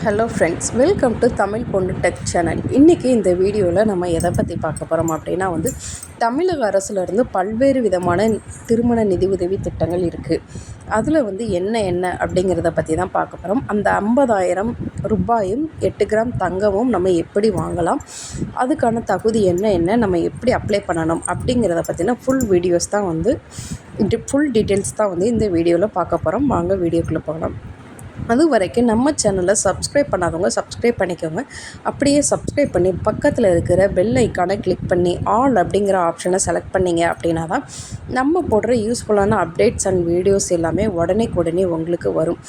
Hello friends, welcome to Tamil பொண்ணு tech channel. இன்றைக்கி இந்த வீடியோவில் நம்ம எதை பற்றி பார்க்க போகிறோம் அப்படின்னா தமிழக அரசுலேருந்து பல்வேறு விதமான திருமண நிதி உதவி திட்டங்கள் இருக்குது. அதில் என்ன அப்படிங்கிறத பற்றி தான் பார்க்க போகிறோம். அந்த 50,000 ரூபாயும் 8 கிராம் தங்கமும் நம்ம எப்படி வாங்கலாம், அதுக்கான தகுதி என்ன நம்ம எப்படி அப்ளை பண்ணணும் அப்படிங்கிறத பற்றின ஃபுல் வீடியோஸ் தான் ஃபுல் டீட்டெயில்ஸ் தான் இந்த வீடியோவில் பார்க்க போகிறோம். வாங்க வீடியோக்குள்ளே போகலாம். அது வரைக்கும் நம்ம சேனலை சப்ஸ்கிரைப் பண்ணாதவங்க சப்ஸ்கிரைப் பண்ணிக்கோங்க. அப்படியே சப்ஸ்கிரைப் பண்ணி பக்கத்தில் இருக்கிற பெல் ஐக்கானை கிளிக் பண்ணி ஆல் அப்படிங்கிற ஆப்ஷனை செலக்ட் பண்ணிங்க அப்படின்னா தான் நம்ம போடுற யூஸ்ஃபுல்லான அப்டேட்ஸ் அண்ட் வீடியோஸ் எல்லாமே உடனே உங்களுக்கு வரும்.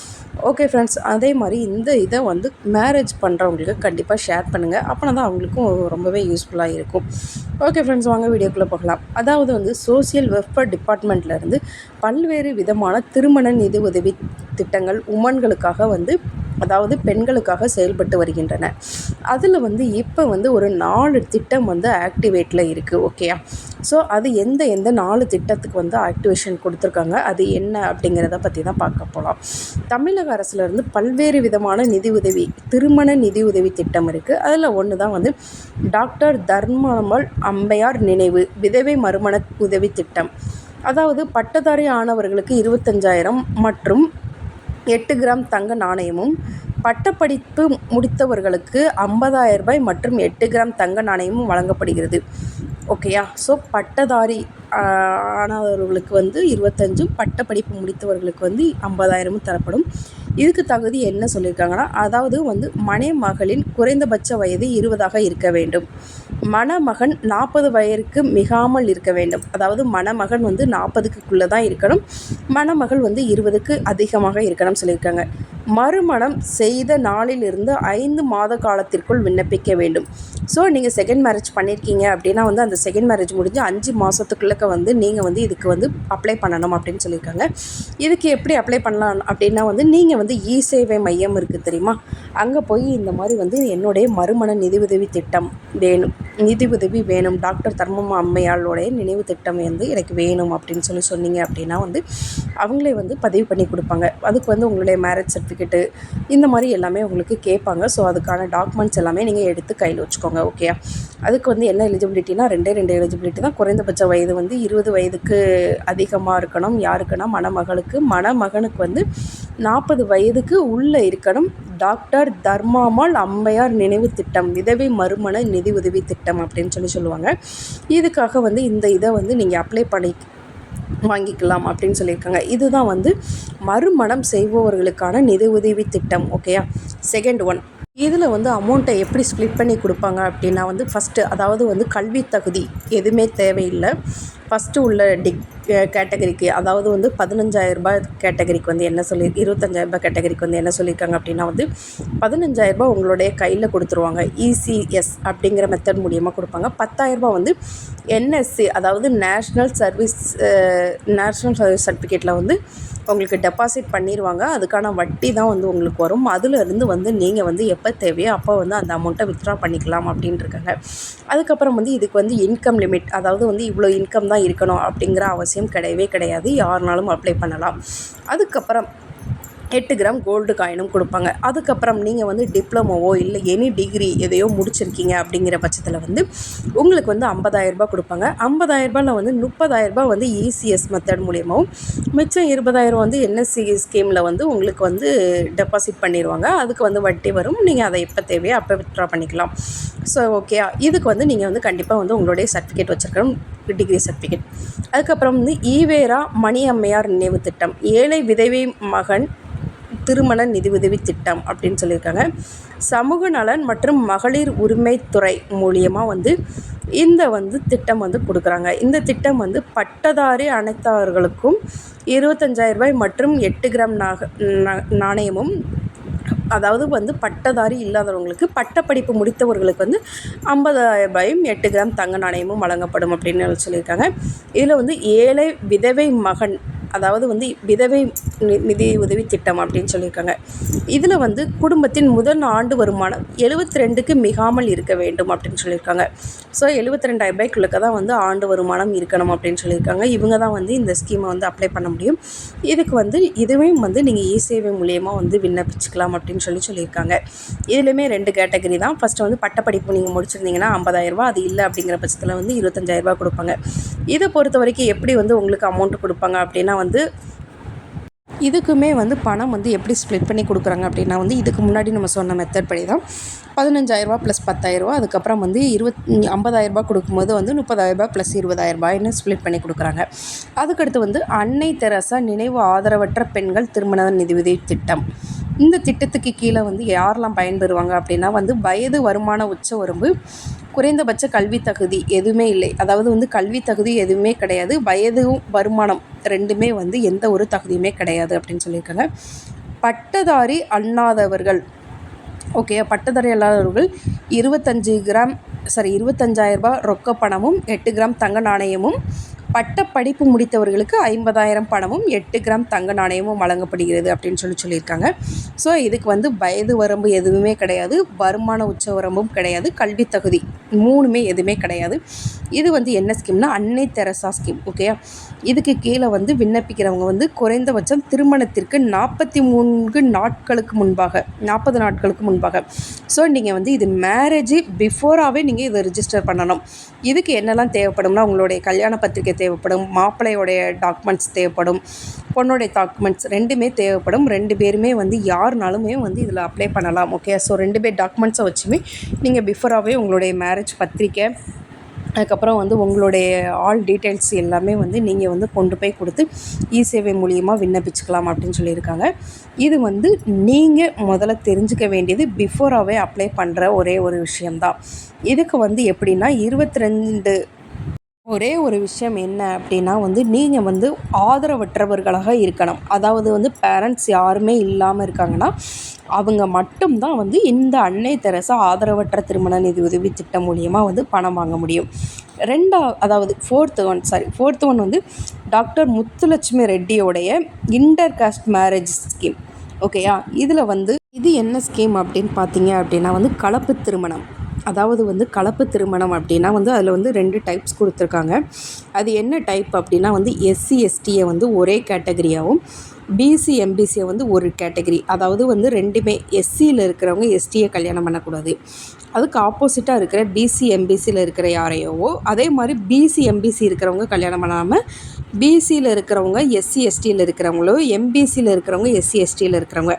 ஓகே ஃப்ரெண்ட்ஸ், அதே மாதிரி இந்த இதை மேரேஜ் பண்ணுறவங்களுக்கு கண்டிப்பாக ஷேர் பண்ணுங்கள். அப்போனா தான் அவங்களுக்கும் ரொம்பவே யூஸ்ஃபுல்லாக இருக்கும். ஓகே ஃப்ரெண்ட்ஸ், வாங்க வீடியோக்குள்ளே போகலாம். அதாவது சோசியல் வெல்ஃபேர் டிபார்ட்மெண்ட்லேருந்து பல்வேறு விதமான திருமண நிதி உதவி திட்டங்கள் உமன்களுக்காக அதாவது பெண்களுக்காக செயல்பட்டு வருகின்றன. அதில் இப்போ ஒரு 4 திட்டம் ஆக்டிவேட்டில் இருக்குது. ஓகேயா? ஸோ அது எந்த 4 திட்டத்துக்கு ஆக்டிவேஷன் கொடுத்துருக்காங்க, அது என்ன அப்படிங்கிறத பற்றி தான் பார்க்க போகலாம். தமிழக அரசுலேருந்து பல்வேறு விதமான நிதி உதவி திருமண நிதி உதவி திட்டம் இருக்குது. அதில் ஒன்று தான் டாக்டர் தர்மாமல் அம்மையார் நினைவு விதவை மறுமண உதவி திட்டம். அதாவது பட்டதாரி ஆனவர்களுக்கு 25,000 மற்றும் 8 கிராம் தங்க நாணயமும், பட்டப்படிப்பு முடித்தவர்களுக்கு 50,000 ரூபாய் மற்றும் 8 கிராம் தங்க நாணயமும் வழங்கப்படுகிறது. ஓகேயா? ஸோ பட்டதாரி ஆனவர்களுக்கு 25, பட்டப்படிப்பு முடித்தவர்களுக்கு 50,000 தரப்படும். இதுக்கு தகுதி என்ன சொல்லியிருக்காங்கன்னா, அதாவது மணமகளின் குறைந்தபட்ச வயது 20ஆக இருக்க வேண்டும். மணமகன் 40 வயதுக்கு மிகாமல் இருக்க வேண்டும். அதாவது மணமகன் 40க்குள்ளே தான் இருக்கணும், மணமகள் 20க்கு அதிகமாக இருக்கணும்னு சொல்லியிருக்காங்க. மறுமணம் செய்த நாளிலிருந்து 5 மாத காலத்திற்குள் விண்ணப்பிக்க வேண்டும். ஸோ நீங்கள் செகண்ட் மேரேஜ் பண்ணியிருக்கீங்க அப்படின்னா அந்த செகண்ட் மேரேஜ் முடிஞ்சு 5 மாதத்துக்குள்ளக்க நீங்கள் இதுக்கு அப்ளை பண்ணணும் அப்படின்னு சொல்லியிருக்காங்க. இதுக்கு எப்படி அப்ளை பண்ணலாம் அப்படின்னா நீங்கள் இ சேவை மையம் இருக்குது தெரியுமா, அங்கே போய் இந்த மாதிரி என்னுடைய மறுமண நிதி உதவி திட்டம் வேணும், நிதி உதவி வேணும், டாக்டர் தர்மம் அம்மையாளுடைய நினைவு திட்டம் எனக்கு வேணும் அப்படின்னு சொன்னீங்க அப்படின்னா அவங்களே பதிவு பண்ணி கொடுப்பாங்க. அதுக்கு உங்களுடைய மேரேஜ் சர்டிஃபிகேட்டு இந்த மாதிரி எல்லாமே உங்களுக்கு கேட்பாங்க. ஸோ அதுக்கான டாக்குமெண்ட்ஸ் எல்லாமே நீங்கள் எடுத்து கையில் வச்சுக்கோங்க. ஓகே? அதுக்கு என்ன எலிஜிபிலிட்டினா 2 எலிஜிபிலிட்டி தான். குறைந்தபட்ச வயது 20 வயதுக்கு அதிகமாக இருக்கணும். யாருக்குன்னா மணமகளுக்கு, மணமகனுக்கு 40 வயதுக்கு உள்ளே இருக்கணும். டாக்டர் தர்மாமல் அம்மையார் நினைவு திட்டம் விதவை மறுமண நிதி உதவி திட்டம் அப்படின்னு சொல்லுவாங்க. இதுக்காக இந்த இதை நீங்கள் அப்ளை பண்ணி வாங்கிக்கலாம் அப்படின்னு சொல்லியிருக்காங்க. இதுதான் மறுமணம் செய்பவர்களுக்கான நிதி உதவி திட்டம். ஓகேயா? செகண்ட் ஒன், இதில் அமௌண்ட்டை எப்படி ஸ்ப்ளிட் பண்ணி கொடுப்பாங்க அப்படின்னா ஃபஸ்ட்டு அதாவது கல்வி தகுதி எதுவுமே தேவையில்லை. ஃபஸ்ட்டு உள்ள கேட்டகரிக்கு அதாவது 15,000 ரூபாய் கேட்டகரிக்கு என்ன 25,000 ரூபாய் கேட்டகரிக்கு என்ன சொல்லியிருக்காங்க அப்படின்னா 15,000 ரூபாய் உங்களுடைய கையில் கொடுத்துருவாங்க. இசிஎஸ் அப்படிங்கிற மெத்தட் மூலியமாக கொடுப்பாங்க. 10,000 ரூபாய் என்எஸ்சி அதாவது நேஷ்னல் சர்வீஸ் சர்டிஃபிகேட்டில் உங்களுக்கு டெபாசிட் பண்ணிடுவாங்க. அதுக்கான வட்டி தான் உங்களுக்கு வரும். அதிலிருந்து நீங்கள் எப்போ தேவையோ அப்போ அந்த அமௌண்ட்டை வித்ட்ரா பண்ணிக்கலாம் அப்படின்ட்டுருக்காங்க. அதுக்கப்புறம் இதுக்கு இன்கம் லிமிட் அதாவது இவ்வளோ இன்கம் தான் இருக்கணும் அப்படிங்கிற அவசியம் கிடையவே கிடையாது. யாருனாலும் அப்ளை பண்ணலாம். அதுக்கப்புறம் 8 கிராம் கோல்டு காயினும் கொடுப்பாங்க. அதுக்கப்புறம் நீங்கள் டிப்ளமோவோ இல்லை எனி டிகிரி எதையோ முடிச்சிருக்கீங்க அப்படிங்கிற பட்சத்தில் உங்களுக்கு 50,000 ரூபாய் கொடுப்பாங்க. 50,000 ரூபாயில் 30,000 ரூபாய் இசிஎஸ் மெத்தட் மூலியமாகவும், மிச்சம் 20,000 என்எஸ்சி ஸ்கீமில் உங்களுக்கு டெபாசிட் பண்ணிடுவாங்க. அதுக்கு வட்டி வரும். நீங்கள் அதை எப்போ தேவையோ அப்போ வித்ட்ரா பண்ணிக்கலாம். ஸோ ஓகே, இதுக்கு நீங்கள் கண்டிப்பாக உங்களுடைய சர்டிஃபிகேட் வச்சுருக்கணும், டிகிரி சர்டிஃபிகேட். அதுக்கப்புறம் ஈவேரா மணி அம்மையார் நினைவு திட்டம் ஏழை விதவை மகன் திருமண நிதி உதவி திட்டம் அப்படின்னு சொல்லியிருக்காங்க. சமூக நலன் மற்றும் மகளிர் உரிமைத்துறை மூலியமாக இந்த திட்டம் கொடுக்குறாங்க. இந்த திட்டம் பட்டதாரி அனைத்தவர்களுக்கும் 25,000 ரூபாய் மற்றும் 8 கிராம் நாணயமும், அதாவது பட்டதாரி இல்லாதவங்களுக்கு, பட்டப்படிப்பு முடித்தவர்களுக்கு 50,000 ரூபாயும் 8 கிராம் தங்க நாணயமும் வழங்கப்படும் அப்படின்னு சொல்லியிருக்காங்க. இதில் ஏழை விதவை மகன் அதாவது வந்து விதவை நிதி உதவி திட்டம் அப்படின்னு சொல்லியிருக்காங்க. இதில் வந்து குடும்பத்தின் முதல் ஆண்டு வருமானம் 72க்கு மிகாமல் இருக்க வேண்டும் அப்படின்னு சொல்லியிருக்காங்க. ஸோ 72,000 தான் வந்து ஆண்டு வருமானம் இருக்கணும் அப்படின்னு சொல்லியிருக்காங்க. இவங்க தான் வந்து இந்த ஸ்கீமை வந்து அப்ளை பண்ண முடியும். இதுக்கு வந்து இதுவே வந்து நீங்கள் இ-சேவை மூலியமாக வந்து விண்ணப்பிச்சுக்கலாம் அப்படின்னு சொல்லியிருக்காங்க. இதுலேயுமே 2 கேட்டகரி தான். ஃபஸ்ட்டு வந்து பட்டப்படிப்பு நீங்கள் முடிச்சிருந்தீங்கன்னா 50,000, அது இல்லை அப்படிங்கிற பட்சத்தில் வந்து 25,000 கொடுப்பாங்க. இதை பொறுத்த வரைக்கும் எப்படி வந்து உங்களுக்கு அமௌண்ட் கொடுப்பாங்க அப்படின்னா வந்து இதுக்குமே வந்து பணம் வந்து எப்படி ஸ்ப்ளிட் பண்ணி கொடுக்குறாங்க அப்படின்னா வந்து இதுக்கு முன்னாடி நம்ம சொன்ன மெத்தட் படி தான் 15,000 ப்ளஸ் 10,000, அதுக்கப்புறம் வந்து 50,000 கொடுக்கும்போது வந்து 30,000 ப்ளஸ் 20,000 ஸ்ப்ளிட் பண்ணி கொடுக்குறாங்க. அதுக்கடுத்து வந்து அன்னை தெரசா நினைவு ஆதரவற்ற பெண்கள் திருமண நிதியுதவி திட்டம். இந்த திட்டத்துக்கு கீழே வந்து யாரெல்லாம் பயன்பெறுவாங்க அப்படின்னா வந்து வயது வருமான உச்ச வரம்பு, குறைந்தபட்ச கல்வி தகுதி எதுவுமே இல்லை. அதாவது வந்து கல்வி தகுதி எதுவுமே கிடையாது, வயதும் வருமானம் ரெண்டுமே வந்து எந்த ஒரு தகுதியுமே கிடையாது அப்படின்னு சொல்லியிருக்காங்க. பட்டதாரி அல்லாதவர்கள் பட்டதாரி அல்லாதவர்கள் 25,000 ரொக்க பணமும் 8 கிராம் தங்க நாணயமும், பட்ட படிப்பு முடித்தவர்களுக்கு 50,000 பணமும் 8 கிராம் தங்க நாணயமும் வழங்கப்படுகிறது அப்படின்னு சொல்லியிருக்காங்க. ஸோ இதுக்கு வந்து வயது வரம்பு எதுவுமே கிடையாது, வருமான உச்ச வரம்பும் கிடையாது, கல்வி தகுதி 3மே எதுவுமே கிடையாது. இது வந்து என்ன ஸ்கீம்னா அன்னை தெரசா ஸ்கீம். இதுக்கு கீழே வந்து விண்ணப்பிக்கிறவங்க வந்து குறைந்தபட்சம் திருமணத்திற்கு 40 நாட்களுக்கு முன்பாக ஸோ நீங்கள் வந்து இது மேரேஜ் பிஃபோராகவே நீங்கள் இதை ரிஜிஸ்டர் பண்ணணும். இதுக்கு என்னெல்லாம் தேவைப்படும்னா உங்களுடைய கல்யாண பத்திரிக்கை தேவைப்படும், மாப்பிள்ளையோடைய டாக்குமெண்ட்ஸ் தேவைப்படும், பொண்ணுடைய டாக்குமெண்ட்ஸ் 2மே தேவைப்படும். 2 பேருமே வந்து யாருனாலுமே வந்து இதில் அப்ளை பண்ணலாம். ஸோ 2 பேர் டாக்குமெண்ட்ஸை வச்சுமே நீங்கள் பிஃபோராகவே உங்களுடைய மேரேஜ் பத்திரிக்கை, அதுக்கப்புறம் வந்து உங்களுடைய ஆல் டீட்டெயில்ஸ் எல்லாமே வந்து நீங்கள் வந்து கொண்டு போய் கொடுத்து இ-சேவை மூலியமாக விண்ணப்பிச்சுக்கலாம் அப்படின்னு சொல்லியிருக்காங்க. இது வந்து நீங்கள் முதல்ல தெரிஞ்சுக்க வேண்டியது பிஃபோராகவே அப்ளை பண்ணுற ஒரே ஒரு விஷயம்தான். இதுக்கு வந்து எப்படின்னா ஒரே ஒரு விஷயம் என்ன அப்படின்னா வந்து நீங்கள் வந்து ஆதரவற்றவர்களாக இருக்கணும். அதாவது வந்து பேரண்ட்ஸ் யாருமே இல்லாமல் இருக்காங்கன்னா அவங்க மட்டும்தான் வந்து இந்த அன்னை தெரசா ஆதரவற்ற திருமண நிதி உதவி திட்டம் மூலியமாக வந்து பணம் வாங்க முடியும். ஃபோர்த் ஒன் வந்து டாக்டர் முத்துலட்சுமி ரெட்டியோடைய இன்டர் காஸ்ட் மேரேஜ் ஸ்கீம். இதில் வந்து இது என்ன ஸ்கீம் அப்படின்னு பார்த்தீங்க அப்படின்னா வந்து கலப்பு திருமணம். அதாவது வந்து கலப்பு திருமணம் அப்படின்னா வந்து அதில் வந்து 2 டைப்ஸ் கொடுத்துருக்காங்க. அது என்ன டைப் அப்படின்னா வந்து எஸ்சி எஸ்டியை வந்து ஒரே கேட்டகரியாகவும், பிசி எம்பிசியை வந்து ஒரு கேட்டகரி. அதாவது வந்து 2மே எஸ்சியில் இருக்கிறவங்க எஸ்டியை கல்யாணம் பண்ணக்கூடாது, அதுக்கு ஆப்போசிட்டாக இருக்கிற பிசி எம்பிசியில் இருக்கிற யாரையோவோ அதே மாதிரி பிசி எம்பிசி இருக்கிறவங்க கல்யாணம் பண்ணாமல் பிசியில் இருக்கிறவங்க எஸ்சி எஸ்டியில் இருக்கிறவங்களோ, எம்பிசியில் இருக்கிறவங்க எஸ்சி எஸ்டியில் இருக்கிறவங்க,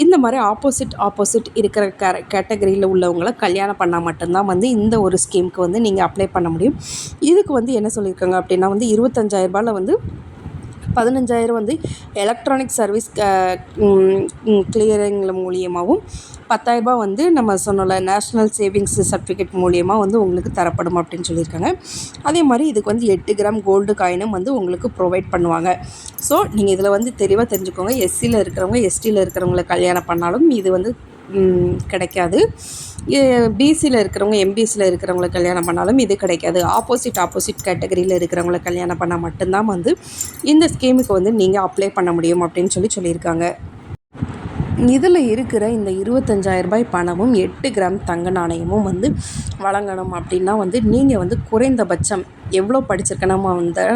இந்த மாதிரி ஆப்போசிட் இருக்கிற கேட்டகரியில் உள்ளவங்கள கல்யாணம் பண்ணால் மட்டும்தான் வந்து இந்த ஒரு ஸ்கீமுக்கு வந்து நீங்கள் அப்ளை பண்ண முடியும். இதுக்கு வந்து என்ன சொல்லியிருக்காங்க அப்படின்னா வந்து 25,000 வந்து 15,000 வந்து எலக்ட்ரானிக் சர்வீஸ் கிளியரிங் மூலியமாகவும், 10,000 வந்து நம்ம சொன்னோம்ல நேஷ்னல் சேவிங்ஸ் சர்டிஃபிகேட் மூலியமாக வந்து உங்களுக்கு தரப்படும் அப்படின்னு சொல்லியிருக்காங்க. அதே மாதிரி இதுக்கு வந்து 8 கிராம் கோல்டு காயினும் வந்து உங்களுக்கு ப்ரொவைட் பண்ணுவாங்க. ஸோ நீங்கள் இதில் வந்து தெளிவாக தெரிஞ்சுக்கோங்க, எஸ்சியில் இருக்கிறவங்க எஸ்டியில் இருக்கிறவங்கள கல்யாணம் பண்ணாலும் இது வந்து கிடைக்காது. பிசியில் இருக்கிறவங்க எம்பிசியில் இருக்கிறவங்கள கல்யாணம் பண்ணாலும் இது கிடைக்காது. ஆப்போசிட் கேட்டகரியில் இருக்கிறவங்கள கல்யாணம் பண்ணால் மட்டும்தான் வந்து இந்த ஸ்கீமுக்கு வந்து நீங்கள் அப்ளை பண்ண முடியும் அப்படின்னு சொல்லியிருக்காங்க. இதில் இருக்கிற இந்த 25,000 பணமும் 8 கிராம் தங்க நாணயமும் வந்து வழங்கணும் அப்படின்னா வந்து நீங்கள் வந்து குறைந்தபட்சம் எவ்வளோ படிச்சிருக்கணுமா வந்து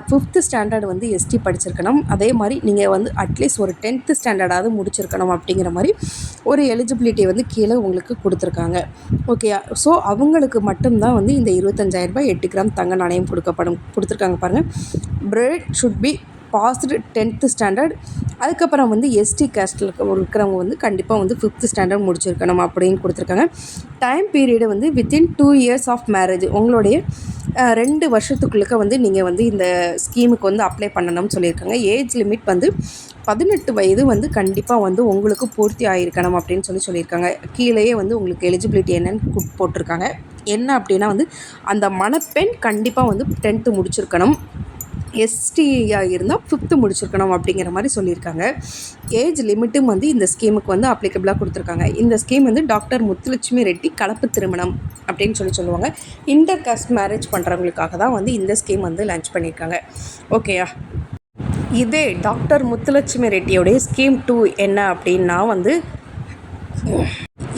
5th ஸ்டாண்டர்ட் வந்து எஸ்டி படிச்சிருக்கணும். அதே மாதிரி நீங்கள் வந்து அட்லீஸ்ட் ஒரு 10th ஸ்டாண்டர்டாவது முடிச்சிருக்கணும் அப்படிங்கிற மாதிரி ஒரு எலிஜிபிலிட்டி வந்து கீழே உங்களுக்கு கொடுத்துருக்காங்க. ஸோ அவங்களுக்கு மட்டும்தான் வந்து இந்த 25,000 8 கிராம் தங்க நாணயம் கொடுத்துருக்காங்க பாருங்கள். Bread should be passed 10th standard. அதுக்கப்புறம் வந்து எஸ்டி காஸ்ட்டில் இருக்கிறவங்க வந்து கண்டிப்பாக வந்து 5th ஸ்டாண்டர்ட் முடிச்சிருக்கணும் அப்படின்னு கொடுத்துருக்காங்க. டைம் பீரியடு வந்து வித்தின் 2 இயர்ஸ் ஆஃப் மேரேஜ், உங்களுடைய 2 வருஷத்துக்குள்ளே வந்து நீங்கள் வந்து இந்த ஸ்கீமுக்கு வந்து அப்ளை பண்ணணும்னு சொல்லியிருக்காங்க. ஏஜ் லிமிட் வந்து 18 வயது வந்து கண்டிப்பாக வந்து உங்களுக்கு பூர்த்தி ஆகிருக்கணும் அப்படின்னு சொல்லியிருக்காங்க. கீழேயே வந்து உங்களுக்கு எலிஜிபிலிட்டி என்னன்னு போட்டிருக்காங்க. என்ன அப்படின்னா வந்து அந்த மணப்பெண் கண்டிப்பாக வந்து 10th முடிச்சிருக்கணும், எஸ்டியாக இருந்தால் 5th முடிச்சிருக்கணும் அப்படிங்கிற மாதிரி சொல்லியிருக்காங்க. ஏஜ் லிமிட்டும் வந்து இந்த ஸ்கீமுக்கு வந்து அப்ளிகபிளாக கொடுத்துருக்காங்க. இந்த ஸ்கீம் வந்து டாக்டர் முத்துலட்சுமி ரெட்டி கலப்பு திருமணம் அப்படின்னு சொல்லுவாங்க. இன்டர் காஸ்ட் மேரேஜ் பண்ணுறவங்களுக்காக தான் வந்து இந்த ஸ்கீம் வந்து லான்ச் பண்ணியிருக்காங்க. இதே டாக்டர் முத்துலட்சுமி ரெட்டியோடைய ஸ்கீம் 2 என்ன அப்படின்னா வந்து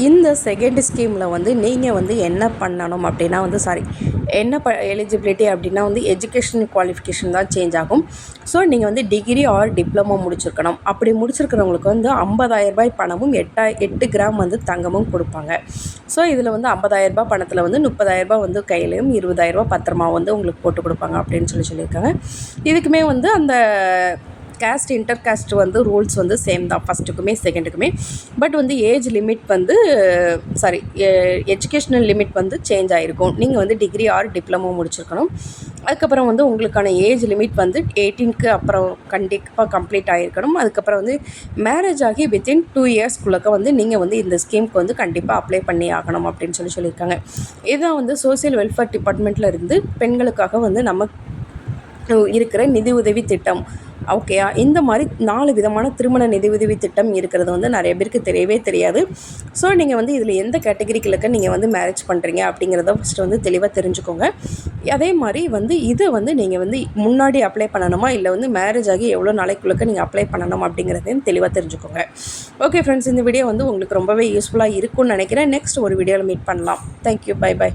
இந்த செகண்ட் ஸ்கீமில் வந்து நீங்கள் வந்து என்ன பண்ணணும் அப்படின்னா வந்து என்ன எலிஜிபிலிட்டி அப்படின்னா வந்து எஜுகேஷன் குவாலிஃபிகேஷன் தான் சேஞ்ச் ஆகும். ஸோ நீங்கள் வந்து டிகிரி ஆர் டிப்ளமோ முடிச்சிருக்கணும். அப்படி முடிச்சிருக்கிறவங்களுக்கு வந்து 50,000 பணமும் 8 கிராம் வந்து தங்கமும் கொடுப்பாங்க. ஸோ இதில் வந்து 50,000 பணத்தில் வந்து 30,000 வந்து கையிலையும் 20,000 பத்திரமா வந்து உங்களுக்கு போட்டு கொடுப்பாங்க அப்படின்னு சொல்லியிருக்காங்க. இதுக்குமே வந்து அந்த கேஸ்ட் இன்டர் கேஸ்ட் வந்து ரூல்ஸ் வந்து சேம் தான் ஃபஸ்ட்டுக்குமே செகண்டுக்குமே. பட் வந்து ஏஜ் லிமிட் வந்து எஜுகேஷ்னல் லிமிட் வந்து சேஞ்ச் ஆகிருக்கும். நீங்கள் வந்து டிகிரி ஆர் டிப்ளமோ முடிச்சிருக்கணும். அதுக்கப்புறம் வந்து உங்களுக்கான ஏஜ் லிமிட் வந்து 18க்கு அப்புறம் கண்டிப்பாக கம்ப்ளீட் ஆகிருக்கணும். அதுக்கப்புறம் வந்து மேரேஜ் ஆகி வித்தின் 2 இயர்ஸ்க்குள்ளக்க வந்து நீங்கள் வந்து இந்த ஸ்கீமுக்கு வந்து கண்டிப்பாக அப்ளை பண்ணி ஆகணும் அப்படின்னு சொல்லியிருக்காங்க. இதுதான் வந்து சோசியல் வெல்ஃபேர் டிபார்ட்மெண்ட்டில் இருந்து பெண்களுக்காக வந்து நம்ம இருக்கிற நிதி உதவி திட்டம். ஓகேயா, இந்த மாதிரி 4 விதமான திருமண நிதி உதவி திட்டம் இருக்கிறது வந்து நிறைய பேருக்கு தெரியவே தெரியாது. ஸோ நீங்கள் வந்து இதில் எந்த கேட்டகரிக்குள்ளக்க நீங்கள் வந்து மேரேஜ் பண்ணுறீங்க அப்படிங்கிறத ஃபஸ்ட்டு வந்து தெளிவாக தெரிஞ்சுக்கோங்க. அதே மாதிரி வந்து இதை வந்து நீங்கள் வந்து முன்னாடி அப்ளை பண்ணணுமா இல்லை வந்து மேரேஜ் ஆகி எவ்வளோ நாளைக்குள்ளக்க நீங்கள் அப்ளை பண்ணணும் அப்படிங்கிறதையும் தெளிவாக தெரிஞ்சுக்கோங்க. ஓகே ஃப்ரெண்ட்ஸ், இந்த வீடியோ வந்து உங்களுக்கு ரொம்பவே யூஸ்ஃபுல்லாக இருக்கும்னு நினைக்கிறேன். நெக்ஸ்ட் ஒரு வீடியோவில் மீட் பண்ணலாம். Thank you, by.